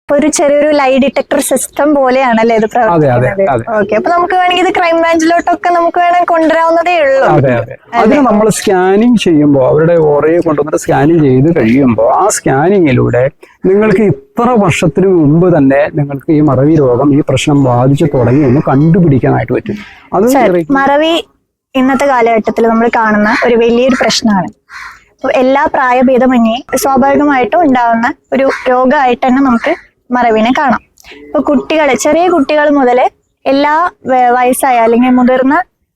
ഒരു ചെറിയൊരു ലൈ detector system പോലെയാണല്ലേ ഇത് പ്രവർത്തിക്കുന്നത്? ഓക്കെ, അപ്പൊ നമുക്ക് വേണമെങ്കിൽ ഇത് ക്രൈം ബ്രാഞ്ചിലോട്ടൊക്കെ നമുക്ക് വേണമെങ്കിൽ കൊണ്ടുവരാവുന്നതേ ഉള്ളൂ. അതിന് നമ്മൾ സ്കാനിങ് ചെയ്യുമ്പോൾ അവരുടെ ഓറയെ കൊണ്ടുവന്നിട്ട് സ്കാനിങ് ചെയ്ത് കഴിയുമ്പോൾ ആ സ്കാനിങ്ങിലൂടെ നിങ്ങൾക്ക് ഇത്ര വർഷത്തിന് മുമ്പ് തന്നെ നിങ്ങൾക്ക് ഈ മറവി രോഗം, ഈ പ്രശ്നം ബാധിച്ചു തുടങ്ങിയെന്ന് കണ്ടുപിടിക്കാനായിട്ട് പറ്റും. അത് മറവി ഇന്നത്തെ കാലഘട്ടത്തിൽ നമ്മൾ കാണുന്ന ഒരു വലിയൊരു പ്രശ്നമാണ്. എല്ലാ പ്രായഭേദമന്യേ സ്വാഭാവികമായിട്ടും ഉണ്ടാവുന്ന ഒരു രോഗമായിട്ട് തന്നെ നമുക്ക് മറവിനെ കാണാം. ഇപ്പൊ ചെറിയ കുട്ടികൾ മുതൽ എല്ലാ വയസ്സായ അല്ലെങ്കിൽ മുതിർന്ന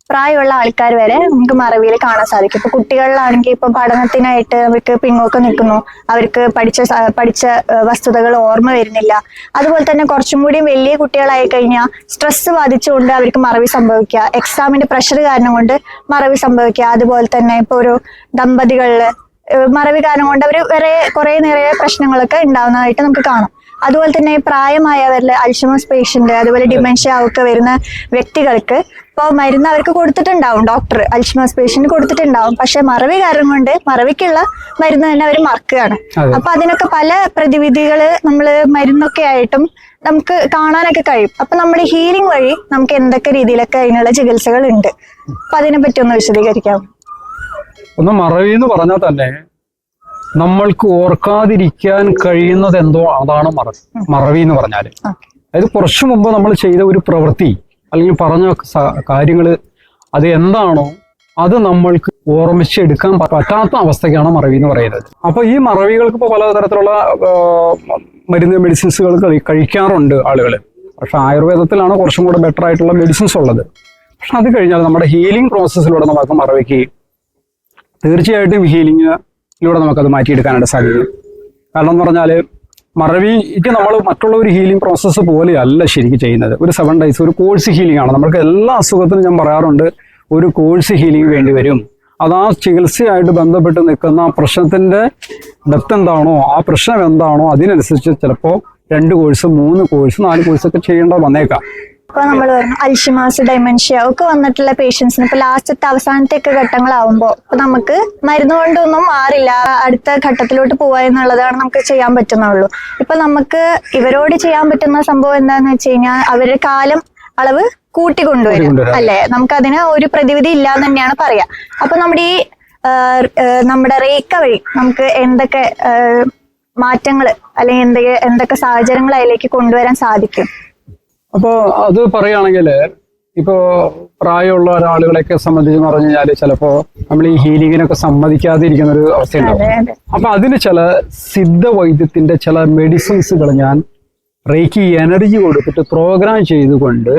പ്രായമുള്ള ആൾക്കാർ വരെ നമുക്ക് മറവിയിൽ കാണാൻ സാധിക്കും. ഇപ്പൊ കുട്ടികളിലാണെങ്കിൽ ഇപ്പൊ പഠനത്തിനായിട്ട് അവർക്ക് പിന്നോക്കം നിൽക്കുന്നു, അവർക്ക് പഠിച്ച വസ്തുതകൾ ഓർമ്മ വരുന്നില്ല. അതുപോലെ തന്നെ കുറച്ചും കൂടി വലിയ കുട്ടികളായി കഴിഞ്ഞാൽ സ്ട്രെസ് ബാധിച്ചുകൊണ്ട് അവർക്ക് മറവി സംഭവിക്കുക, എക്സാമിന്റെ പ്രഷർ കാരണം കൊണ്ട് മറവി സംഭവിക്കുക. അതുപോലെ തന്നെ ഇപ്പൊ ഒരു ദമ്പതികളില് മറവി കാരണം കൊണ്ട് അവർ വരെ നിറയെ പ്രശ്നങ്ങളൊക്കെ ഉണ്ടാവുന്നതായിട്ട് നമുക്ക് കാണാം. അതുപോലെ തന്നെ പ്രായമായവരിൽ അൽഷിമേഴ്സ് പേഷ്യന്റ്, അതുപോലെ ഡിമെൻഷ്യ ഒക്കെ വരുന്ന വ്യക്തികൾക്ക് ഇപ്പോൾ മരുന്ന് അവർക്ക് കൊടുത്തിട്ടുണ്ടാവും, ഡോക്ടർ അൽഷിമേഴ്സ് പേഷ്യന്റ് കൊടുത്തിട്ടുണ്ടാവും. പക്ഷെ മറവി കാരണം കൊണ്ട് മറവിക്കുള്ള മരുന്ന് തന്നെ അവർ മറക്കുകയാണ്. അപ്പൊ അതിനൊക്കെ പല പ്രതിവിധികള് നമ്മള് മരുന്നൊക്കെ ആയിട്ടും നമുക്ക് കാണാനൊക്കെ കഴിയും. അപ്പൊ നമ്മുടെ ഹീലിംഗ് വഴി നമുക്ക് എന്തൊക്കെ രീതിയിലൊക്കെ അതിനുള്ള ചികിത്സകൾ ഉണ്ട്. അപ്പൊ അതിനെ പറ്റി ഒന്ന് വിശദീകരിക്കാം. ഒന്ന് മറവി എന്ന് പറഞ്ഞാൽ തന്നെ നമ്മൾക്ക് ഓർക്കാതിരിക്കാൻ കഴിയുന്നത് എന്തോ അതാണ് മറവി എന്ന് പറഞ്ഞാല്. അതായത് കുറച്ചു മുമ്പ് നമ്മൾ ചെയ്ത ഒരു പ്രവൃത്തി അല്ലെങ്കിൽ പറഞ്ഞ കാര്യങ്ങൾ അത് എന്താണോ അത് നമ്മൾക്ക് ഓർമ്മിച്ചെടുക്കാൻ പറ്റാത്ത അവസ്ഥയ്ക്കാണ് മറവി എന്ന് പറയുന്നത്. അപ്പൊ ഈ മറവികൾക്ക് ഇപ്പോൾ പലതരത്തിലുള്ള മെഡിസിൻസുകൾ കഴിക്കാറുണ്ട് ആളുകൾ. പക്ഷെ ആയുർവേദത്തിലാണ് കുറച്ചും കൂടെ ബെറ്റർ ആയിട്ടുള്ള മെഡിസിൻസ് ഉള്ളത്. പക്ഷെ അത് കഴിഞ്ഞാൽ നമ്മുടെ ഹീലിംഗ് പ്രോസസ്സിലൂടെ നമുക്ക് മറവിക്ക് തീർച്ചയായിട്ടും ഹീലിംഗിലൂടെ നമുക്കത് മാറ്റിയെടുക്കാനായിട്ട് സാധിക്കും. കാരണം എന്ന് പറഞ്ഞാൽ മറവിക്ക് നമ്മൾ മറ്റുള്ള ഒരു ഹീലിംഗ് പ്രോസസ്സ് പോലെയല്ല ശരിക്കും ചെയ്യുന്നത്. ഒരു 7 days ഒരു കോഴ്സ് ഹീലിംഗ് ആണ്. നമുക്ക് എല്ലാ അസുഖത്തിനും ഞാൻ പറയാറുണ്ട് ഒരു കോഴ്സ് ഹീലിംഗ് വേണ്ടി വരും. അത് ആ ചികിത്സയായിട്ട് ബന്ധപ്പെട്ട് നിൽക്കുന്ന പ്രശ്നത്തിന്റെ ഡെപ്ത് എന്താണോ, ആ പ്രശ്നം എന്താണോ അതിനനുസരിച്ച് ചിലപ്പോൾ 2 കോഴ്സ് 3 കോഴ്സ് 4 കോഴ്സൊക്കെ ചെയ്യേണ്ട വന്നേക്കാം. ഇപ്പൊ നമ്മൾ പറഞ്ഞു അൽഷിമേഴ്സ്, ഡെമൻഷ്യ ഒക്കെ വന്നിട്ടുള്ള പേഷ്യൻസിന് ഇപ്പൊ അവസാനത്തെ ഘട്ടങ്ങളാവുമ്പോ ഇപ്പൊ നമുക്ക് മരുന്ന് കൊണ്ടൊന്നും മാറില്ല, അടുത്ത ഘട്ടത്തിലോട്ട് പോവുക എന്നുള്ളതാണ് നമുക്ക് ചെയ്യാൻ പറ്റുന്നുള്ളൂ. ഇപ്പൊ നമുക്ക് ഇവരോട് ചെയ്യാൻ പറ്റുന്ന സംഭവം എന്താന്ന് വെച്ച് കഴിഞ്ഞാൽ അവരുടെ കാലം അളവ് കൂട്ടിക്കൊണ്ടുവരും അല്ലെ, നമുക്കതിന് ഒരു പ്രതിവിധി ഇല്ലാന്ന് തന്നെയാണ് പറയാ. അപ്പൊ നമ്മുടെ റേക്ക വഴി നമുക്ക് എന്തൊക്കെ മാറ്റങ്ങൾ അല്ലെങ്കിൽ എന്തൊക്കെ സാഹചര്യങ്ങൾ അതിലേക്ക് കൊണ്ടുവരാൻ സാധിക്കും? അപ്പോൾ അത് പറയുകയാണെങ്കിൽ ഇപ്പോൾ പ്രായമുള്ള ഒരാളുകളെയൊക്കെ സംബന്ധിച്ച് പറഞ്ഞു കഴിഞ്ഞാൽ ചിലപ്പോൾ നമ്മൾ ഈ ഹീലിങ്ങിനൊക്കെ സമ്മതിക്കാതിരിക്കുന്ന ഒരു അവസ്ഥയുണ്ടാവും. അപ്പൊ അതിന് ചില സിദ്ധ വൈദ്യത്തിന്റെ ചില മെഡിസിൻസുകൾ ഞാൻ റേക്കി എനർജി കൊടുത്തിട്ട് പ്രോഗ്രാം ചെയ്തുകൊണ്ട്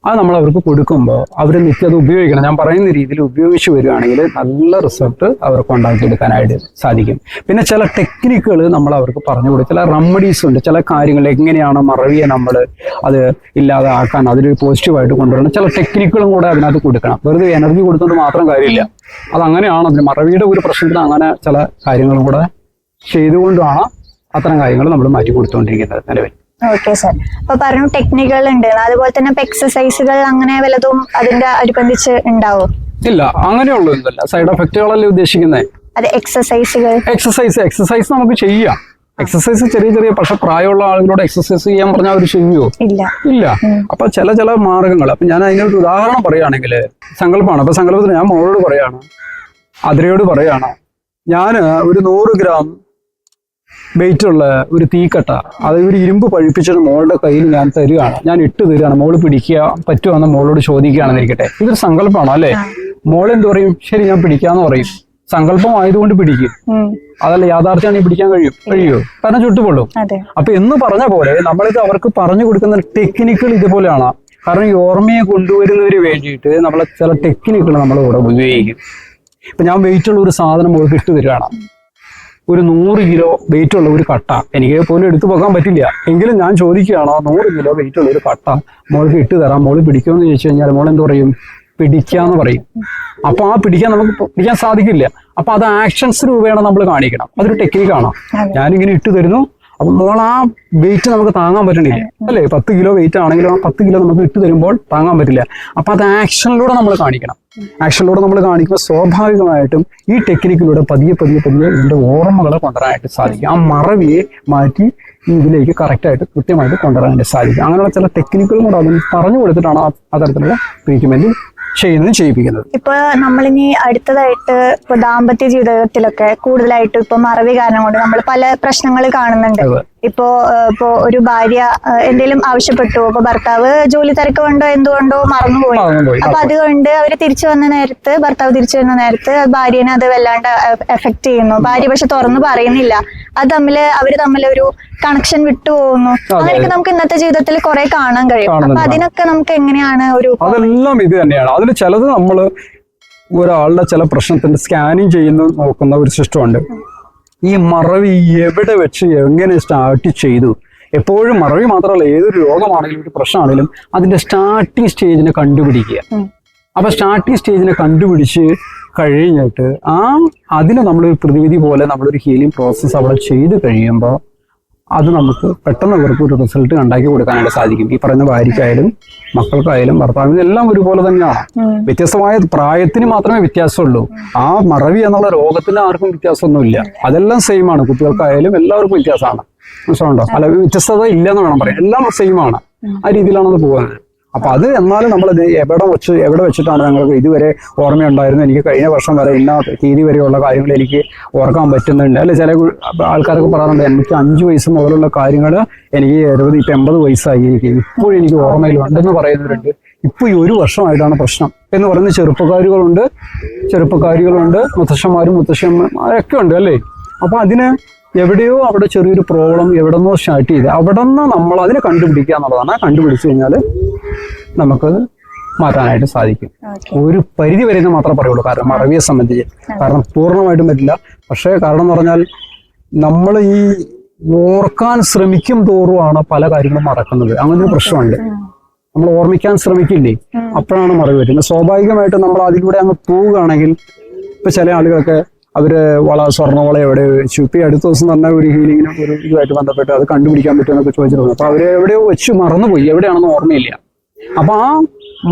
അത് നമ്മൾ അവർക്ക് കൊടുക്കുമ്പോൾ അവർ നിത്യം അത് ഉപയോഗിക്കണം. ഞാൻ പറയുന്ന രീതിയിൽ ഉപയോഗിച്ച് വരികയാണെങ്കിൽ നല്ല റിസൾട്ട് അവർക്ക് ഉണ്ടാക്കിയെടുക്കാനായിട്ട് സാധിക്കും. പിന്നെ ചില ടെക്നിക്കുകൾ നമ്മൾ അവർക്ക് പറഞ്ഞു കൊടുക്കും. ചില റെമഡീസ് ഉണ്ട്, ചില കാര്യങ്ങൾ എങ്ങനെയാണ് മറവിയെ നമ്മൾ അത് ഇല്ലാതെ ആക്കാൻ അതിലൊരു പോസിറ്റീവായിട്ട് കൊണ്ടുവരണം. ചില ടെക്നിക്കുകളും കൂടെ അതിനകത്ത് കൊടുക്കണം. വെറുതെ എനർജി കൊടുത്തുകൊണ്ട് മാത്രം കാര്യമില്ല. അതങ്ങനെയാണ് അതിന് മറവിയുടെ ഒരു പ്രശ്നത്തിന് അങ്ങനെ ചില കാര്യങ്ങളും കൂടെ ചെയ്തുകൊണ്ടാണ് അത്തരം കാര്യങ്ങൾ നമ്മൾ മാറ്റി കൊടുത്തുകൊണ്ടിരിക്കുന്നത് നിലവിൽ. ഓക്കെ സാർ, അപ്പൊ പറഞ്ഞു ടെക്നിക്കുകൾ ഉണ്ട്, അതുപോലെ തന്നെ എക്സസൈസുകൾ അങ്ങനെ വല്ലതും അതിന്റെ അനുബന്ധിച്ച് ഉണ്ടാവും? ഇല്ല, അങ്ങനെയുള്ളതല്ല. സൈഡ് എഫക്റ്റുകളല്ലേ ഉദ്ദേശിക്കുന്നത്? അതെ, എക്സസൈസ് നമുക്ക് ചെയ്യാം. എക്സസൈസ് ചെറിയ പക്ഷെ പ്രായമുള്ള ആളുകളോട് എക്സസൈസ് ചെയ്യാൻ പറഞ്ഞാൽ അവർ ചെയ്യുമോ? ഇല്ല. അപ്പൊ ചില മാർഗങ്ങൾ. അപ്പൊ ഞാൻ അതിനൊരു ഉദാഹരണം പറയുകയാണെങ്കിൽ സങ്കല്പമാണ്. അപ്പൊ സങ്കല്പത്തിന് ഞാൻ മോളോട് പറയാണ്, അതിരയോട് പറയാണ്, ഞാൻ ഒരു 100 ഗ്രാം വെയിറ്റ് ഉള്ള ഒരു തീക്കട്ട അത് ഒരു ഇരുമ്പ് പഴിപ്പിച്ചിട്ട് മോളുടെ കയ്യിൽ ഞാൻ തരികയാണ്, ഞാൻ ഇട്ട് തരികയാണ്, മോള് പിടിക്കുക പറ്റുമെന്ന് മോളോട് ചോദിക്കുകയാണെന്നിരിക്കട്ടെ. ഇതൊരു സങ്കല്പമാണോ അല്ലെ? മോൾ എന്ത് പറയും? ശരി ഞാൻ പിടിക്കാന്ന് പറയും. സങ്കല്പം ആയതുകൊണ്ട് പിടിക്കും. അതല്ല യാഥാർത്ഥ്യമാണെങ്കിൽ പിടിക്കാൻ കഴിയോ? കാരണം ചുട്ടുപൊള്ളും. അപ്പൊ എന്ന് പറഞ്ഞ പോലെ നമ്മളിത് അവർക്ക് പറഞ്ഞു കൊടുക്കുന്ന ടെക്നിക്കുകൾ ഇതുപോലെയാണ്. കാരണം ഈ ഓർമ്മയെ കൊണ്ടുവരുന്നതിന് വേണ്ടിയിട്ട് നമ്മളെ ചില ടെക്നിക്കുകൾ നമ്മൾ ഇവിടെ ഉപയോഗിക്കും. ഇപ്പൊ ഞാൻ വെയിറ്റ് ഉള്ള ഒരു സാധനം മോൾക്ക് ഇട്ട് തരികയാണ്, ഒരു 100 കിലോ വെയിറ്റ് ഉള്ള ഒരു കട്ട. എനിക്ക് പോലും എടുത്തു പോകാൻ പറ്റില്ല, എങ്കിലും ഞാൻ ചോദിക്കുകയാണോ 100 കിലോ വെയിറ്റ് ഉള്ള ഒരു കട്ട മോൾക്ക് ഇട്ട് തരാം, മോള് പിടിക്കുമെന്ന് ചോദിച്ചു കഴിഞ്ഞാൽ മോൾ എന്ത് പറയും? പിടിക്കാന്ന് പറയും. അപ്പൊ ആ പിടിക്കാൻ സാധിക്കില്ല. അപ്പൊ അത് ആക്ഷൻസ് രൂപേണ നമ്മൾ കാണിക്കണം. അതൊരു ടെക്നിക്കാണ്. ഞാനിങ്ങനെ ഇട്ട് തരുന്നു, അപ്പൊ മോൾ ആ വെയിറ്റ് നമുക്ക് താങ്ങാൻ പറ്റണില്ല അല്ലേ? 10 കിലോ വെയിറ്റ് ആണെങ്കിലും ആ 10 കിലോ നമുക്ക് ഇട്ട് തരുമ്പോൾ താങ്ങാൻ പറ്റില്ല. അപ്പൊ അത് ആക്ഷനിലൂടെ നമ്മൾ കാണിക്കണം. ആക്ഷനിലൂടെ നമ്മൾ കാണിക്കുമ്പോൾ സ്വാഭാവികമായിട്ടും ഈ ടെക്നിക്കിലൂടെ പതിയെ ഇതിന്റെ ഓർമ്മകളെ കൊണ്ടുവരാനായിട്ട് സാധിക്കും. ആ മറവിയെ മാറ്റി ഇതിലേക്ക് കറക്റ്റായിട്ട് കൃത്യമായിട്ട് കൊണ്ടുവരാനായിട്ട് സാധിക്കും. അങ്ങനെയുള്ള ചില ടെക്നിക്കുകളും കൂടെ അതിന് പറഞ്ഞു കൊടുത്തിട്ടാണ് ആ തരത്തിലുള്ള ട്രീറ്റ്മെന്റ് ചെയ്യിപ്പിക്കുന്നത്. ഇപ്പൊ നമ്മളിനി അടുത്തതായിട്ട് ഇപ്പൊ ദാമ്പത്യ ജീവിതത്തിലൊക്കെ കൂടുതലായിട്ട് ഇപ്പൊ മറവി കാരണം കൊണ്ട് നമ്മൾ പല പ്രശ്നങ്ങൾ കാണുന്നുണ്ട്. ഇപ്പോ ഒരു ഭാര്യ എന്തെങ്കിലും ആവശ്യപ്പെട്ടു, അപ്പൊ ഭർത്താവ് ജോലി തിരക്ക് കൊണ്ടോ എന്തുകൊണ്ടോ മറന്നുപോയി. അപ്പൊ അതുകൊണ്ട് അവര് ഭർത്താവ് തിരിച്ചു വന്ന നേരത്ത് ഭാര്യനെ അത് വല്ലാണ്ട് എഫക്ട് ചെയ്യുന്നു. ഭാര്യ പക്ഷെ തുറന്നു പറയുന്നില്ല. അത് അവര് തമ്മിൽ ഒരു കണക്ഷൻ വിട്ടുപോകുന്നു. അങ്ങനെയൊക്കെ നമുക്ക് ഇന്നത്തെ ജീവിതത്തിൽ കുറെ കാണാൻ കഴിയും. അപ്പൊ അതിനൊക്കെ നമുക്ക് എങ്ങനെയാണ് അതെല്ലാം ഇത് തന്നെയാണ്. അതിൽ ചിലത് നമ്മള് ഒരാളുടെ ചില പ്രശ്നത്തിന്റെ സ്കാനിങ് നോക്കുന്ന ഒരു സിസ്റ്റമുണ്ട്. ഈ മറവി എവിടെ വെച്ച് എങ്ങനെ സ്റ്റാർട്ട് ചെയ്തു, എപ്പോഴും മറവി മാത്രമല്ല ഏതൊരു രോഗമാണെങ്കിലും ഒരു പ്രശ്നമാണെങ്കിലും അതിന്റെ സ്റ്റാർട്ടിങ് സ്റ്റേജിനെ കണ്ടുപിടിക്കുക. അപ്പൊ സ്റ്റാർട്ടിങ് സ്റ്റേജിനെ കണ്ടുപിടിച്ച് കഴിഞ്ഞിട്ട് അതിന് നമ്മളൊരു പ്രതിവിധി പോലെ നമ്മളൊരു ഹീലിംഗ് പ്രോസസ്സ് അവിടെ ചെയ്ത് കഴിയുമ്പോൾ അത് നമുക്ക് പെട്ടെന്ന് അവർക്ക് ഒരു റിസൾട്ട് ഉണ്ടാക്കി കൊടുക്കാനായിട്ട് സാധിക്കും. ഈ പറയുന്ന ഭാര്യയ്ക്കായാലും മക്കൾക്കായാലും ഭർത്താവിനും എല്ലാം ഒരുപോലെ തന്നെയാണ്. വ്യത്യസ്തമായ പ്രായത്തിന് മാത്രമേ വ്യത്യാസമുള്ളൂ. ആ മറവി എന്നുള്ള രോഗത്തിന് ആർക്കും വ്യത്യാസമൊന്നുമില്ല. അതെല്ലാം സെയിം ആണ്. കുട്ടികൾക്കായാലും എല്ലാവർക്കും വ്യത്യാസമാണ്. മനസ്സിലുണ്ടോ? അല്ല, വ്യത്യസ്തത ഇല്ലെന്ന് വേണം പറയാം. എല്ലാം സെയിം ആണ്. ആ രീതിയിലാണ് അത് പോകുന്നത്. അപ്പൊ അത് എന്നാലും നമ്മളത് എവിടെ വെച്ചിട്ടാണ് ഞങ്ങൾക്ക് ഇതുവരെ ഓർമ്മയുണ്ടായിരുന്നു, എനിക്ക് കഴിഞ്ഞ വർഷം വരെ ഇന്ന തീയതി വരെയുള്ള കാര്യങ്ങൾ എനിക്ക് ഓർക്കാൻ പറ്റുന്നുണ്ട്. അല്ലെ, ചില ആൾക്കാരൊക്കെ പറയാറുണ്ട് എനിക്ക് 5 വയസ്സ് മുതലുള്ള കാര്യങ്ങൾ എനിക്ക് 80 വയസ്സായി എനിക്ക് ഇപ്പോഴും എനിക്ക് ഓർമ്മയിലുണ്ടെന്ന് പറയുന്നവരുണ്ട്. ഇപ്പൊ ഈ 1 വർഷമായിട്ടാണ് പ്രശ്നം എന്ന് പറയുന്ന ചെറുപ്പക്കാരികളുണ്ട്, മുത്തശ്ശന്മാരും മുത്തശ്ശന്മാരൊക്കെ ഉണ്ട് അല്ലേ. അപ്പൊ അതിന് എവിടെയോ അവിടെ ചെറിയൊരു പ്രോബ്ലം എവിടെന്നോ സ്റ്റാർട്ട് ചെയ്ത് അവിടെ നിന്ന് നമ്മൾ അതിനെ കണ്ടുപിടിക്കുക എന്നുള്ളതാണ്. കണ്ടുപിടിച്ചു കഴിഞ്ഞാൽ നമുക്കത് മാറ്റാനായിട്ട് സാധിക്കും. ഒരു പരിധി വരെ മാത്രമേ പറയുള്ളൂ. കാരണം മറവിയെ സംബന്ധിച്ച് കാരണം പൂർണ്ണമായിട്ടും പറ്റില്ല. പക്ഷേ കാരണം എന്ന് പറഞ്ഞാൽ നമ്മൾ ഈ ഓർക്കാൻ ശ്രമിക്കും തോറുമാണ് പല കാര്യങ്ങളും മറക്കുന്നത്. അങ്ങനെ ഒരു പ്രശ്നമുണ്ട്. നമ്മൾ ഓർമ്മിക്കാൻ ശ്രമിക്കില്ലേ, അപ്പോഴാണ് മറവി വരുന്നത്. സ്വാഭാവികമായിട്ടും നമ്മൾ അതിലൂടെ അങ്ങ് പോവുകയാണെങ്കിൽ ഇപ്പൊ ചില ആളുകളൊക്കെ അവര് സ്വർണ്ണവള എവിടെ വെച്ചു, ഇപ്പൊ അടുത്ത ദിവസം തന്നെ ഒരു ഹീലിങ്ങിനും ഒരു ഇതുമായിട്ട് ബന്ധപ്പെട്ട് അത് കണ്ടുപിടിക്കാൻ പറ്റുമെന്നൊക്കെ ചോദിച്ചിട്ടുണ്ട്. അപ്പൊ അവര് എവിടെയോ വെച്ച് മറന്നുപോയി, എവിടെയാണെന്ന് ഓർമ്മയില്ല. അപ്പൊ ആ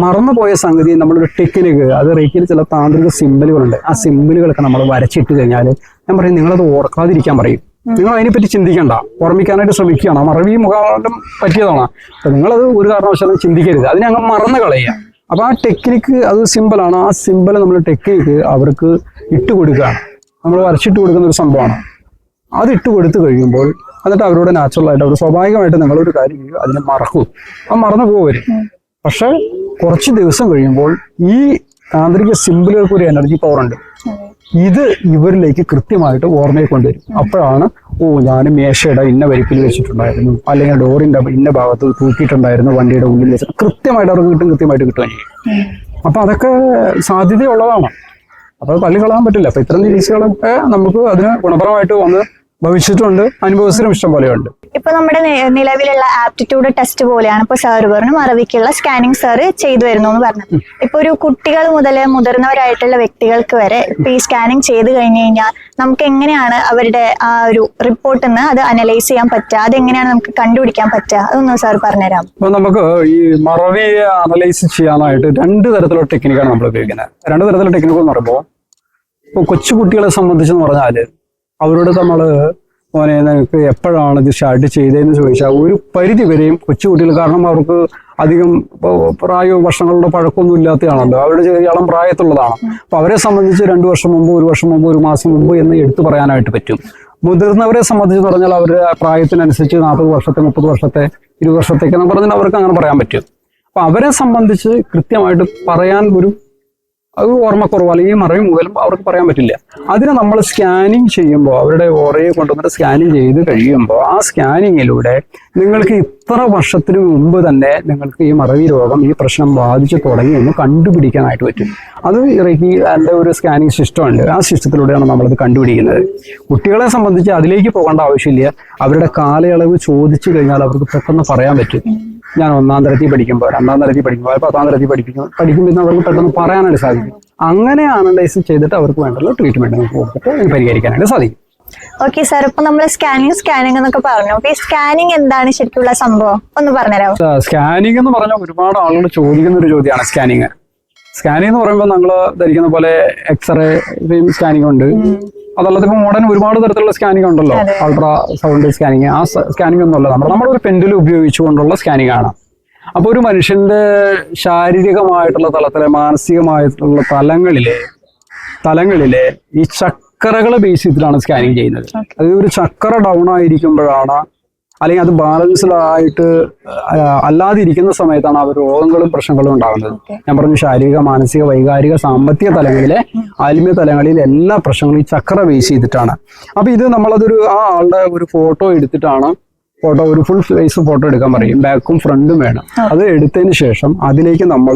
മറന്നുപോയ സംഗതി നമ്മളൊരു ടെക്നിക്ക്, അത് റേക്കിൽ ചില താന്ത്രിക സിമ്പലുകളുണ്ട്. ആ സിമ്പലുകളൊക്കെ നമ്മൾ വരച്ചിട്ട് കഴിഞ്ഞാൽ ഞാൻ പറയും നിങ്ങളത് ഓർക്കാതിരിക്കാൻ പറയും. നിങ്ങൾ അതിനെപ്പറ്റി ചിന്തിക്കണ്ട, ഓർമ്മിക്കാനായിട്ട് ശ്രമിക്കുകയാണ്. മറവി മുഖാന്തരം പറ്റിയതാണ്. അപ്പൊ നിങ്ങളത് ഒരു കാരണവശാലും ചിന്തിക്കരുത്, അതിനെ അങ്ങ് മറന്നു കളയുക. അപ്പൊ ആ ടെക്നിക്ക് അത് സിമ്പിളാണ്. ആ സിമ്പിൾ നമ്മൾ ടെക്നിക്ക് അവർക്ക് ഇട്ട് കൊടുക്കുകയാണ്. നമ്മൾ വരച്ചിട്ട് കൊടുക്കുന്ന ഒരു സംഭവമാണ്. അത് ഇട്ട് കൊടുത്തു കഴിയുമ്പോൾ എന്നിട്ട് അവരോട് നാച്ചുറലായിട്ട് അവർ സ്വാഭാവികമായിട്ട് നിങ്ങളൊരു കാര്യം അതിനെ മറക്കും. അത് മറന്നു പോവരും. പക്ഷെ കുറച്ച് ദിവസം കഴിയുമ്പോൾ ഈ താന്ത്രിക സിമ്പിളുകൾക്ക് ഒരു എനർജി പവർ ഉണ്ട്. ഇത് ഇവരിലേക്ക് കൃത്യമായിട്ട് ഓർമ്മയെ കൊണ്ടുവരും. അപ്പോഴാണ് ഞാൻ മേശയുടെ ഇന്ന വരിപ്പിൽ വെച്ചിട്ടുണ്ടായിരുന്നു, അല്ലെങ്കിൽ ഡോറിന്റെ ഇന്ന ഭാഗത്ത് തൂക്കിയിട്ടുണ്ടായിരുന്നു, വണ്ടിയുടെ ഉള്ളിൽ വെച്ചിട്ട് കൃത്യമായിട്ട് അവർക്ക് കൃത്യമായിട്ട് കിട്ടുകയും ചെയ്യും. അപ്പൊ അതൊക്കെ സാധ്യതയുള്ളതാണ്. അപ്പൊ തള്ളിക്കളയാൻ പറ്റില്ല. അപ്പൊ ഇത്തരം ചികിത്സകളൊക്കെ നമുക്ക് അതിന് ഗുണപരമായിട്ട് വന്ന് ഭവിച്ചിട്ടുണ്ട്. അനുഭവസ്ഥരും ഇഷ്ടം പോലെയുണ്ട്. ഇപ്പൊ നമ്മുടെ നിലവിലുള്ള ആപ്റ്റിറ്റ്യൂഡ് ടെസ്റ്റ് പോലെയാണ് ഇപ്പൊ സാർ പറഞ്ഞു മറവിക്കുള്ള സ്കാനിങ് സാർ ചെയ്തു വരുന്നു എന്ന് പറഞ്ഞത്. ഇപ്പൊ ഒരു കുട്ടികൾ മുതൽ മുതിർന്നവരായിട്ടുള്ള വ്യക്തികൾക്ക് വരെ ഇപ്പൊ ഈ സ്കാനിങ് ചെയ്ത് കഴിഞ്ഞു കഴിഞ്ഞാൽ നമുക്ക് എങ്ങനെയാണ് അവരുടെ ആ ഒരു റിപ്പോർട്ടിൽ നിന്ന് അത് അനലൈസ് ചെയ്യാൻ പറ്റുക, അതെങ്ങനെയാണ് നമുക്ക് കണ്ടുപിടിക്കാൻ പറ്റുക, അതൊന്നും സാർ പറഞ്ഞുതരാം. അപ്പൊ നമുക്ക് ഈ മറവിയെ അനലൈസ് ചെയ്യാനായിട്ട് 2 തരത്തിലുള്ള ടെക്നിക്കാണ് നമ്മൾ ഉപയോഗിക്കുന്നത്. 2 തരത്തിലുള്ള ടെക്നിക്ക് എന്ന് പറയുമ്പോൾ ഇപ്പൊ കൊച്ചു കുട്ടികളെ സംബന്ധിച്ചെന്ന് പറഞ്ഞാല് അവരോട് നമ്മള് മോനെ നിനക്ക് എപ്പോഴാണ് ഇത് സ്റ്റാർട്ട് ചെയ്തതെന്ന് ചോദിച്ചാൽ ഒരു പരിധി വരെയും കൊച്ചുകുട്ടികൾ, കാരണം അവർക്ക് അധികം വർഷങ്ങളുടെ പഴക്കമൊന്നും ഇല്ലാത്തതാണല്ലോ, അവരുടെ ഇളം പ്രായത്തുള്ളതാണ്. അപ്പൊ അവരെ സംബന്ധിച്ച് 2 വർഷം മുമ്പ്, 1 വർഷം മുമ്പ്, 1 മാസം മുമ്പ് എന്ന് എടുത്തു പറയാനായിട്ട് പറ്റും. മുതിർന്നവരെ സംബന്ധിച്ച് പറഞ്ഞാൽ അവരുടെ പ്രായത്തിനനുസരിച്ച് 40 വർഷത്തെ 30 വർഷത്തെ 20 വർഷത്തേക്ക് എന്ന് പറഞ്ഞാൽ അവർക്ക് അങ്ങനെ പറയാൻ പറ്റും. അപ്പൊ അവരെ സംബന്ധിച്ച് കൃത്യമായിട്ട് പറയാൻ അത് ഓർമ്മക്കുറവ് അല്ലെങ്കിൽ മറവി മൂലം അവർക്ക് പറയാൻ പറ്റില്ല. അതിനെ നമ്മൾ സ്കാനിങ് ചെയ്യുമ്പോൾ അവരുടെ ഓറയെ കൊണ്ടുവന്നിട്ട് സ്കാനിങ് ചെയ്ത് കഴിയുമ്പോൾ ആ സ്കാനിങ്ങിലൂടെ നിങ്ങൾക്ക് ഇത്ര വർഷത്തിന് മുമ്പ് തന്നെ നിങ്ങൾക്ക് ഈ മറവി രോഗം, ഈ പ്രശ്നം ബാധിച്ചു തുടങ്ങി എന്ന് കണ്ടുപിടിക്കാനായിട്ട് പറ്റും. അത് അതിൻ്റെ ഒരു സ്കാനിങ് സിസ്റ്റം ഉണ്ട്. ആ സിസ്റ്റത്തിലൂടെയാണ് നമ്മളത് കണ്ടുപിടിക്കുന്നത്. കുട്ടികളെ സംബന്ധിച്ച് അതിലേക്ക് പോകേണ്ട ആവശ്യമില്ല. അവരുടെ കാലയളവ് ചോദിച്ചു കഴിഞ്ഞാൽ അവർക്ക് പെട്ടെന്ന് പറയാൻ പറ്റും. ഞാൻ 1ാം തരത്തിൽ പഠിക്കുമ്പോൾ, 2ാം തരത്തിൽ പഠിക്കുമ്പോൾ, 10ാം തരത്തിൽ പഠിക്കുമ്പോൾ അവർക്ക് പെട്ടെന്ന് പറയാനായിട്ട് സാധിക്കും. അങ്ങനെ അനലൈസ് ചെയ്തിട്ട് അവർക്ക് വേണ്ടുള്ള ട്രീറ്റ്മെന്റ് നമുക്ക് കൊടുത്തിട്ട് പരിഹരിക്കാനായിട്ട് സാധിക്കും. ഓക്കെ സാർ, ഇപ്പൊ നമ്മള് സ്കാനിങ് എന്നൊക്കെ പറഞ്ഞു. അപ്പൊ ഈ സ്കാനിങ് എന്താണ് ശരിക്കുള്ള സംഭവം ഒന്ന് പറഞ്ഞുതരാമോ? സ്കാനിങ് എന്ന് പറഞ്ഞാൽ ഒരുപാട് ആളുകൾ ചോദിക്കുന്ന ഒരു ചോദ്യമാണ് സ്കാനിങ്. സ്കാനിങ് എന്ന് പറയുമ്പോൾ നമ്മൾ ധരിക്കുന്ന പോലെ എക്സ്റേ സ്കാനിങ് ഉണ്ട്, അതല്ലാതെ ഇപ്പൊ മോഡേൺ ഒരുപാട് തരത്തിലുള്ള സ്കാനിങ് ഉണ്ടല്ലോ, അൾട്രാ സൗണ്ട് സ്കാനിങ്. ആ സ്കാനിങ് ഒന്നുമല്ല, നമ്മുടെ ഒരു പെൻഡുലം ഉപയോഗിച്ചുകൊണ്ടുള്ള സ്കാനിങ് ആണ്. അപ്പൊ ഒരു മനുഷ്യന്റെ ശാരീരികമായിട്ടുള്ള തലത്തിലെ മാനസികമായിട്ടുള്ള തലങ്ങളിലെ ഈ ചക്രകളെ ബേസ് ചെയ്തിട്ടാണ് സ്കാനിങ് ചെയ്യുന്നത്. അത് ഒരു ചക്ര ഡൗൺ ആയിരിക്കുമ്പോഴാണ്, അല്ലെങ്കിൽ അത് ബാലൻസ്ഡ് ആയിട്ട് അല്ലാതിരിക്കുന്ന സമയത്താണ് അവർ രോഗങ്ങളും പ്രശ്നങ്ങളും ഉണ്ടാകുന്നത്. ഞാൻ പറഞ്ഞു ശാരീരിക, മാനസിക, വൈകാരിക, സാമ്പത്തിക തലങ്ങളിലെ ആത്മീയ തലങ്ങളിൽ എല്ലാ പ്രശ്നങ്ങളും ഈ ചക്ര ബേസ് ചെയ്തിട്ടാണ്. അപ്പൊ ഇത് നമ്മളതൊരു ആ ആളുടെ ഒരു ഫോട്ടോ എടുത്തിട്ടാണ്, ഒരു ഫുൾ ഫേസ് ഫോട്ടോ എടുക്കാൻ പറയും, ബാക്കും ഫ്രണ്ടും വേണം. അത് എടുത്തതിന് ശേഷം അതിലേക്ക് നമ്മൾ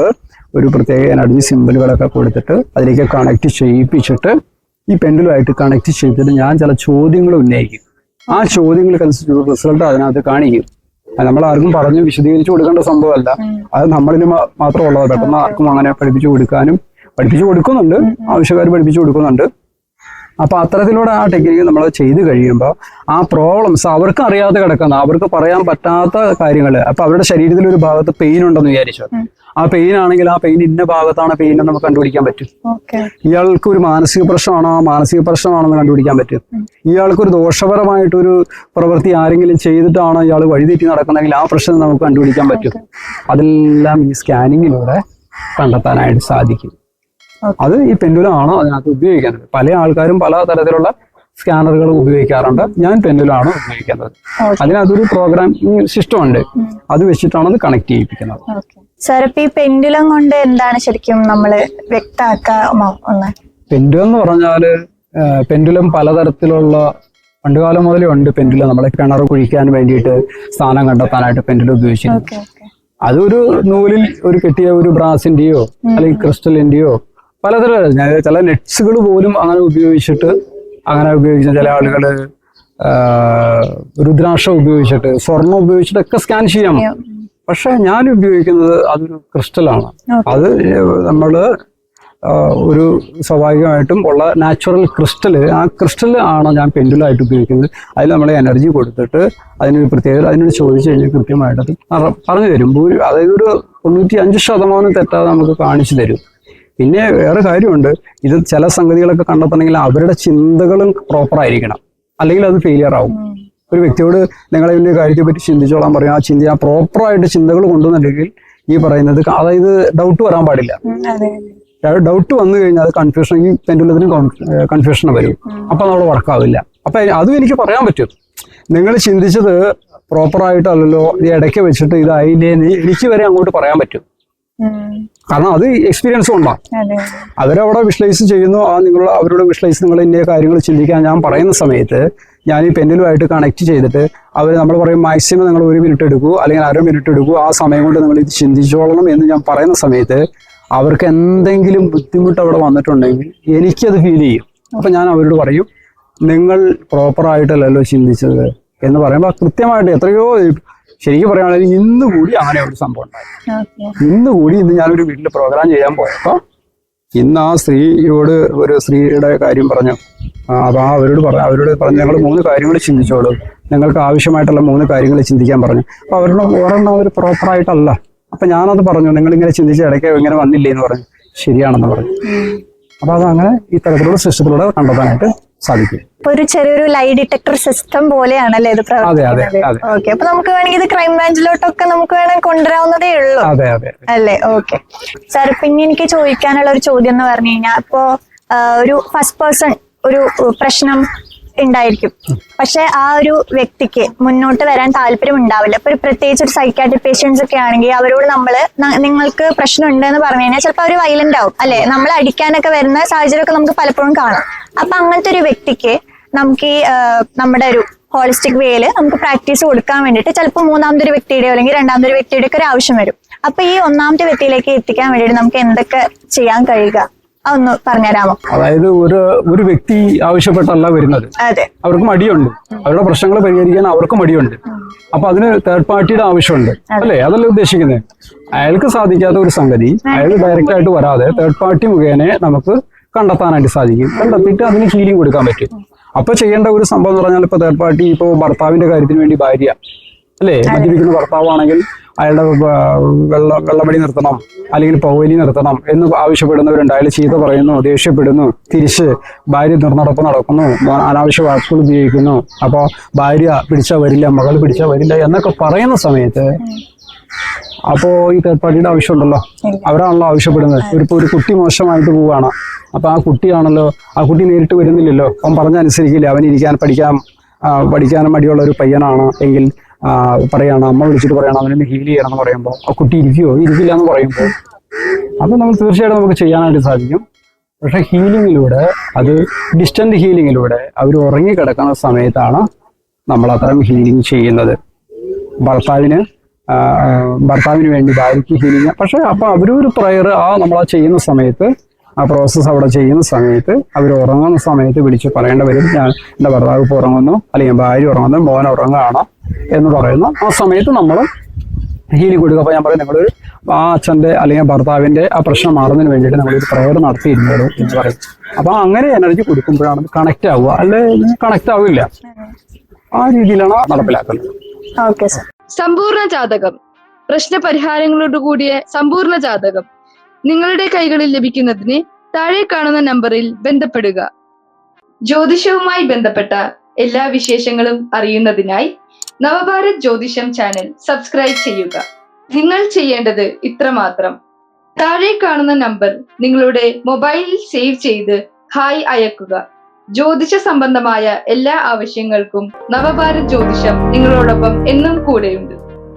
ഒരു പ്രത്യേക എനർജി സിമ്പിളുകളൊക്കെ കൊടുത്തിട്ട് അതിലേക്ക് കണക്ട് ചെയ്യിപ്പിച്ചിട്ട് ഈ പെൻഡുലുമായിട്ട് കണക്ട് ചെയ്തിട്ട് ഞാൻ ചില ചോദ്യങ്ങൾ ഉന്നയിക്കും. ആ ചോദ്യങ്ങൾക്കനുസരിച്ച് റിസൾട്ട് അതിനകത്ത് കാണിക്കും. നമ്മൾ ആർക്കും പറഞ്ഞ് വിശദീകരിച്ചു കൊടുക്കേണ്ട സംഭവമല്ല, അത് നമ്മളിന് മാത്രമുള്ളത്. പെട്ടെന്ന് ആർക്കും അങ്ങനെ പഠിപ്പിച്ചു കൊടുക്കുന്നുണ്ട്, ആവശ്യക്കാർ പഠിപ്പിച്ചു കൊടുക്കുന്നുണ്ട്. അപ്പൊ അത്തരത്തിലൂടെ ആ ടെക്നിക്ക് നമ്മൾ ചെയ്ത് കഴിയുമ്പോൾ ആ പ്രോബ്ലംസ് അവർക്ക് അറിയാതെ കിടക്കുന്ന, അവർക്ക് പറയാൻ പറ്റാത്ത കാര്യങ്ങൾ, അപ്പൊ അവരുടെ ശരീരത്തിൽ ഒരു ഭാഗത്ത് പെയിൻ ഉണ്ടെന്ന് വിചാരിച്ചു, ആ പെയിൻ ആണെങ്കിൽ ആ പെയിൻ ഇന്ന ഭാഗത്താണ് പെയിൻ എന്ന് നമുക്ക് കണ്ടുപിടിക്കാൻ പറ്റും. ഇയാൾക്ക് ഒരു മാനസിക പ്രശ്നമാണെന്ന് കണ്ടുപിടിക്കാൻ പറ്റും. ഇയാൾക്ക് ഒരു ദോഷപരമായിട്ടൊരു പ്രവൃത്തി ആരെങ്കിലും ചെയ്തിട്ടാണ് ഇയാൾ വഴിതെറ്റി നടക്കുന്നതെങ്കിൽ ആ പ്രശ്നം നമുക്ക് കണ്ടുപിടിക്കാൻ പറ്റും. അതെല്ലാം ഈ സ്കാനിങ്ങിലൂടെ കണ്ടെത്താനായിട്ട് സാധിക്കും. അത് ഈ പെൻഡുലമാണ് അതിനകത്ത് ഉപയോഗിക്കുന്നത്. പല ആൾക്കാരും പല തരത്തിലുള്ള സ്കാനറുകൾ ഉപയോഗിക്കാറുണ്ട്. ഞാൻ പെൻഡുലാണ് ഉപയോഗിക്കുന്നത്. അതിനകത്തൊരു പ്രോഗ്രാമിംഗ് സിസ്റ്റം ഉണ്ട്, അത് വെച്ചിട്ടാണ് അത് കണക്ട് ചെയ്യിപ്പിക്കുന്നത്. സാർ, ഇപ്പൊ ഈ പെൻഡുലം കൊണ്ട് എന്താണ് ശരിക്കും നമ്മള് വ്യക്തമാക്കാമോ ഒന്ന്? പെൻഡുലം എന്ന് പറഞ്ഞാല് പെൻഡുലം പലതരത്തിലുള്ള, പണ്ടുകാലം മുതലേ ഉണ്ട് പെൻഡുലം. നമ്മളെ കിണർ കുഴിക്കാൻ വേണ്ടിയിട്ട് സ്ഥാനം കണ്ടെത്താനായിട്ട് പെൻഡുലം ഉപയോഗിച്ചിട്ടുണ്ട്. അതൊരു നൂലിൽ ഒരു കെട്ടിയ ഒരു ബ്രാസിന്റെയോ അല്ലെങ്കിൽ ക്രിസ്റ്റലിന്റെയോ പലതരം, ചില നെറ്റ്സുകൾ പോലും അങ്ങനെ ഉപയോഗിച്ച ചില ആളുകൾ രുദ്രാക്ഷം ഉപയോഗിച്ചിട്ട്, സ്വർണം ഉപയോഗിച്ചിട്ടൊക്കെ സ്കാൻ ചെയ്യാം. പക്ഷെ ഞാൻ ഉപയോഗിക്കുന്നത് അതൊരു ക്രിസ്റ്റലാണ്. അത് നമ്മള് ഒരു സ്വാഭാവികമായിട്ടും ഉള്ള നാച്ചുറൽ ക്രിസ്റ്റല്, ആ ക്രിസ്റ്റൽ ആണ് ഞാൻ പെൻഡുലായിട്ട് ഉപയോഗിക്കുന്നത്. അതിൽ നമ്മൾ എനർജി കൊടുത്തിട്ട് അതിനൊരു പ്രത്യേകത, അതിനോട് ചോദിച്ചു കഴിഞ്ഞാൽ കൃത്യമായിട്ട് അത് പറഞ്ഞു തരും. അതായത് ഒരു 95% തെറ്റാതെ നമുക്ക് കാണിച്ചു തരും. പിന്നെ വേറെ കാര്യമുണ്ട്, ഇത് ചില സംഗതികളൊക്കെ കണ്ടെത്തണമെങ്കിൽ അവരുടെ ചിന്തകളും പ്രോപ്പർ ആയിരിക്കണം, അല്ലെങ്കിൽ അത് ഫെയിലിയർ ആവും. ഒരു വ്യക്തിയോട് നിങ്ങളെ വലിയ കാര്യത്തെ പറ്റി ചിന്തിച്ചോളാൻ പറയും, ആ പ്രോപ്പറായിട്ട് ചിന്തകൾ കൊണ്ടുവന്നില്ലെങ്കിൽ ഈ പറയുന്നത്, അതായത് ഡൗട്ട് വരാൻ പാടില്ല. ഡൗട്ട് വന്നു കഴിഞ്ഞാൽ അത് കൺഫ്യൂഷൻ, ഈ പെൻഡുലത്തിന് കൺഫ്യൂഷൻ വരും. അപ്പൊ നമ്മൾ വർക്കാവില്ല. അപ്പൊ അതും എനിക്ക് പറയാൻ പറ്റും, നിങ്ങൾ ചിന്തിച്ചത് പ്രോപ്പറായിട്ടല്ലല്ലോ, ഇത് ഇടയ്ക്ക് വെച്ചിട്ട് ഇതായില്ലേ എന്ന് എനിക്ക് വരെ അങ്ങോട്ട് പറയാൻ പറ്റും. കാരണം അത് എക്സ്പീരിയൻസ് കൊണ്ടാണ്. അവരവിടെ വിഷ്വലൈസ് ചെയ്യുന്നു, അവരുടെ വിഷ്വലൈസ് നിങ്ങൾ ഇന്ന കാര്യങ്ങൾ ചിന്തിക്കാൻ ഞാൻ പറയുന്ന സമയത്ത് ഞാൻ ഈ പെൻഡുലുമായിട്ട് കണക്ട് ചെയ്തിട്ട് നമ്മൾ പറയും മാക്സിമം നിങ്ങൾ 1 മിനിറ്റ് എടുക്കൂ അല്ലെങ്കിൽ 1/2 മിനിറ്റ് എടുക്കൂ, ആ സമയം കൊണ്ട് നിങ്ങൾ ഇത് ചിന്തിച്ചോളണം എന്ന് ഞാൻ പറയുന്ന സമയത്ത് അവർക്ക് എന്തെങ്കിലും ബുദ്ധിമുട്ട് അവിടെ വന്നിട്ടുണ്ടെങ്കിൽ എനിക്കത് ഫീൽ ചെയ്യും. അപ്പൊ ഞാൻ അവരോട് പറയും, നിങ്ങൾ പ്രോപ്പറായിട്ടല്ലല്ലോ ചിന്തിച്ചത് എന്ന് പറയുമ്പോൾ കൃത്യമായിട്ട് എത്രയോ, ശരിക്കും പറയുകയാണെങ്കിൽ ഇന്ന് കൂടി അങ്ങനെ ഒരു സംഭവം ഉണ്ടായി. ഇന്ന് ഞാനൊരു വീട്ടിൽ പ്രോഗ്രാം ചെയ്യാൻ പോയപ്പോ ഇന്ന് ആ സ്ത്രീയോട് ഒരു സ്ത്രീയുടെ കാര്യം പറഞ്ഞു. അപ്പൊ അവരോട് പറഞ്ഞു ഞങ്ങൾ 3 കാര്യങ്ങൾ ചിന്തിച്ചോളൂ, നിങ്ങൾക്ക് ആവശ്യമായിട്ടുള്ള 3 കാര്യങ്ങൾ ചിന്തിക്കാൻ പറഞ്ഞു. അപ്പൊ ഒരെണ്ണം അവർ പ്രോപ്പറായിട്ടല്ല. അപ്പൊ ഞാനത് പറഞ്ഞു, നിങ്ങൾ ഇങ്ങനെ ചിന്തിച്ച ഇടയ്ക്ക് ഇങ്ങനെ വന്നില്ലേ എന്ന് പറഞ്ഞു. ശരിയാണെന്ന് പറഞ്ഞു. അപ്പൊ അതങ്ങനെ ഈ തരത്തിലുള്ള സിസ്റ്റത്തിലൂടെ കണ്ടെത്താനായിട്ട് സാധിക്കും. ഒരു ചെറിയൊരു ലൈ ഡിറ്റക്ടർ സിസ്റ്റം പോലെയാണല്ലേ ഇത് പ്രവർത്തിക്കുന്നത്? ഓക്കെ, അപ്പൊ നമുക്ക് വേണമെങ്കിൽ ഇത് ക്രൈം ബ്രാഞ്ചിലോട്ടൊക്കെ നമുക്ക് വേണമെങ്കിൽ കൊണ്ടുവരാവുന്നതേ ഉള്ളൂ അല്ലേ? ഓക്കെ സാർ, പിന്നെ എനിക്ക് ചോദിക്കാനുള്ള ഒരു ചോദ്യം എന്ന് പറഞ്ഞു കഴിഞ്ഞാൽ, ഇപ്പോ ഒരു ഫസ്റ്റ് പേഴ്സൺ ഒരു പ്രശ്നം ഉണ്ടായിരിക്കും, പക്ഷെ ആ ഒരു വ്യക്തിക്ക് മുന്നോട്ട് വരാൻ താല്പര്യം ഉണ്ടാവില്ല. ഇപ്പൊ പ്രത്യേകിച്ച് ഒരു സൈക്കാട്രിക് പേഷ്യൻസ് ഒക്കെ ആണെങ്കിൽ അവരോട് നിങ്ങൾക്ക് പ്രശ്നം ഉണ്ടെന്ന് പറഞ്ഞു കഴിഞ്ഞാൽ ചിലപ്പോൾ അവർ വയലന്റ് ആവും അല്ലെ, നമ്മൾ അടിക്കാനൊക്കെ വരുന്ന സാഹചര്യമൊക്കെ നമുക്ക് പലപ്പോഴും കാണാം. അപ്പൊ അങ്ങനത്തെ ഒരു വ്യക്തിക്ക് നമുക്ക് ഈ നമ്മുടെ ഒരു ഹോളിസ്റ്റിക് വേയില് നമുക്ക് പ്രാക്ടീസ് കൊടുക്കാൻ വേണ്ടിയിട്ട് ചിലപ്പോൾ 3ാമതൊരു വ്യക്തിയുടെയോ അല്ലെങ്കിൽ 2ാമതൊരു വ്യക്തിയുടെ ഒക്കെ ഒരു ആവശ്യം വരും. അപ്പൊ ഈ 1ാമത്തെ വ്യക്തിയിലേക്ക് എത്തിക്കാൻ വേണ്ടിയിട്ട് നമുക്ക് എന്തൊക്കെ ചെയ്യാൻ കഴിയുക, അതൊന്ന് പറഞ്ഞുതരാമോ? അതായത് ഒരു വ്യക്തി ആവശ്യപ്പെട്ടല്ല വരുന്നത്, അവർക്ക് മടിയുണ്ട്, അവരുടെ പ്രശ്നങ്ങൾ പരിഹരിക്കാൻ അവർക്ക് മടിയുണ്ട്. അപ്പൊ അതിന് തേർഡ് പാർട്ടിയുടെ ആവശ്യമുണ്ട് അല്ലേ? അതല്ലേ ഉദ്ദേശിക്കുന്നത്? അയാൾക്ക് സാധിക്കാത്ത ഒരു സംഗതി അയാൾ ഡയറക്റ്റ് ആയിട്ട് വരാതെ തേർഡ് പാർട്ടി മുഖേന നമുക്ക് കണ്ടെത്താനായിട്ട് സാധിക്കും. കണ്ടെത്തിയിട്ട് അതിന് ഹീലിംഗ് കൊടുക്കാൻ പറ്റും. അപ്പൊ ചെയ്യേണ്ട ഒരു സംഭവം എന്ന് പറഞ്ഞാൽ ഇപ്പൊ തേർഡ് പാർട്ടി ഇപ്പൊ ഭർത്താവിന്റെ കാര്യത്തിന് വേണ്ടി ഭാര്യ അല്ലേ മദ്യപിക്കുന്ന ഭർത്താവാണെങ്കിൽ അയാളുടെ വെള്ളമടി നിർത്തണം അല്ലെങ്കിൽ പൗവലി നിർത്തണം എന്ന് ആവശ്യപ്പെടുന്നവരുണ്ട്. അയാൾ ചീത്ത പറയുന്നു, ദേഷ്യപ്പെടുന്നു, തിരിച്ച് ഭാര്യ നിർനടപ്പ് നടക്കുന്നു, അനാവശ്യ വാക്കുകൾ ഉപയോഗിക്കുന്നു. അപ്പൊ ഭാര്യ പിടിച്ചാൽ വരില്ല, മകൾ പിടിച്ചാൽ വരില്ല എന്നൊക്കെ പറയുന്ന സമയത്ത് അപ്പോ ഈ തേർഡ് പാർട്ടിയുടെ ആവശ്യമുണ്ടല്ലോ, അവരാണല്ലോ ആവശ്യപ്പെടുന്നത്. ഒരു കുട്ടി മോശമായിട്ട് പോവുകയാണ്, അപ്പൊ ആ കുട്ടിയാണല്ലോ, ആ കുട്ടി നേരിട്ട് വരുന്നില്ലല്ലോ, അവൻ പറഞ്ഞനുസരിക്കില്ല, അവൻ പഠിക്കാനും മടിയുള്ള ഒരു പയ്യനാണ് എങ്കിൽ പറയാണ്, അമ്മ വിളിച്ചിട്ട് പറയണം അവനൊന്ന് ഹീൽ ചെയ്യണം എന്ന് പറയുമ്പോൾ ആ കുട്ടി ഇരിക്കില്ല എന്ന് പറയുമ്പോൾ അപ്പൊ നമ്മൾ തീർച്ചയായിട്ടും നമുക്ക് ചെയ്യാനായിട്ട് സാധിക്കും. പക്ഷെ ഹീലിങ്ങിലൂടെ, അത് ഡിസ്റ്റന്റ് ഹീലിങ്ങിലൂടെ അവർ ഉറങ്ങിക്കിടക്കുന്ന സമയത്താണ് നമ്മൾ അത്തരം ഹീലിംഗ് ചെയ്യുന്നത്. ഭർത്താവിന് വേണ്ടി ഭാര്യയ്ക്ക് ഹീലിംഗ്. പക്ഷെ അപ്പൊ അവരൊരു പ്രയർ നമ്മൾ ചെയ്യുന്ന സമയത്ത്, ആ പ്രോസസ്സ് അവിടെ ചെയ്യുന്ന സമയത്ത് അവർ ഉറങ്ങുന്ന സമയത്ത് വിളിച്ച് പറയേണ്ട വരും, ഞാൻ എൻ്റെ ഭർത്താവ് ഇപ്പോൾ ഉറങ്ങുന്നു, അല്ലെങ്കിൽ ഭാര്യ ഉറങ്ങുന്നു, മോൻ ഉറങ്ങുകയാണ് എന്ന് പറയുന്നു. ആ സമയത്ത് നമ്മൾ ഹീലിംഗ് കൊടുക്കുക. അപ്പോൾ ഞാൻ പറയും, നിങ്ങളൊരു ആ അച്ഛൻ്റെ അല്ലെങ്കിൽ ഭർത്താവിൻ്റെ ആ പ്രശ്നം മാറുന്നതിന് വേണ്ടിയിട്ട് നമ്മളൊരു പ്രയർ നടത്തിയിരുന്നോളൂ എന്ന് പറയും. അപ്പൊ അങ്ങനെ എനർജി കൊടുക്കുമ്പോഴാണ് കണക്റ്റ് ആവുക, അല്ലെ കണക്റ്റ് ആവില്ല. ആ രീതിയിലാണ് നടപ്പിലാക്കുന്നത്. Okay sir. സമ്പൂർണ്ണ ജാതകം, പ്രശ്നപരിഹാരങ്ങളോട് കൂടിയ സമ്പൂർണ്ണ ജാതകം നിങ്ങളുടെ കൈകളിൽ ലഭിക്കുന്നതിന് താഴെ കാണുന്ന നമ്പറിൽ ബന്ധപ്പെടുക. ജ്യോതിഷവുമായി ബന്ധപ്പെട്ട എല്ലാ വിശേഷങ്ങളും അറിയുന്നതിനായി നവഭാരത് ജ്യോതിഷം ചാനൽ സബ്സ്ക്രൈബ് ചെയ്യുക. നിങ്ങൾ ചെയ്യേണ്ടത് ഇത്രമാത്രം: താഴെ കാണുന്ന നമ്പർ നിങ്ങളുടെ മൊബൈലിൽ സേവ് ചെയ്ത് ഹായ് അയക്കുക. ജ്യോതിഷ സംബന്ധമായ എല്ലാ ആവശ്യങ്ങൾക്കും നവഭാരത് ജ്യോതിഷം നിങ്ങളോടൊപ്പം എന്നും കൂടെയുണ്ട്.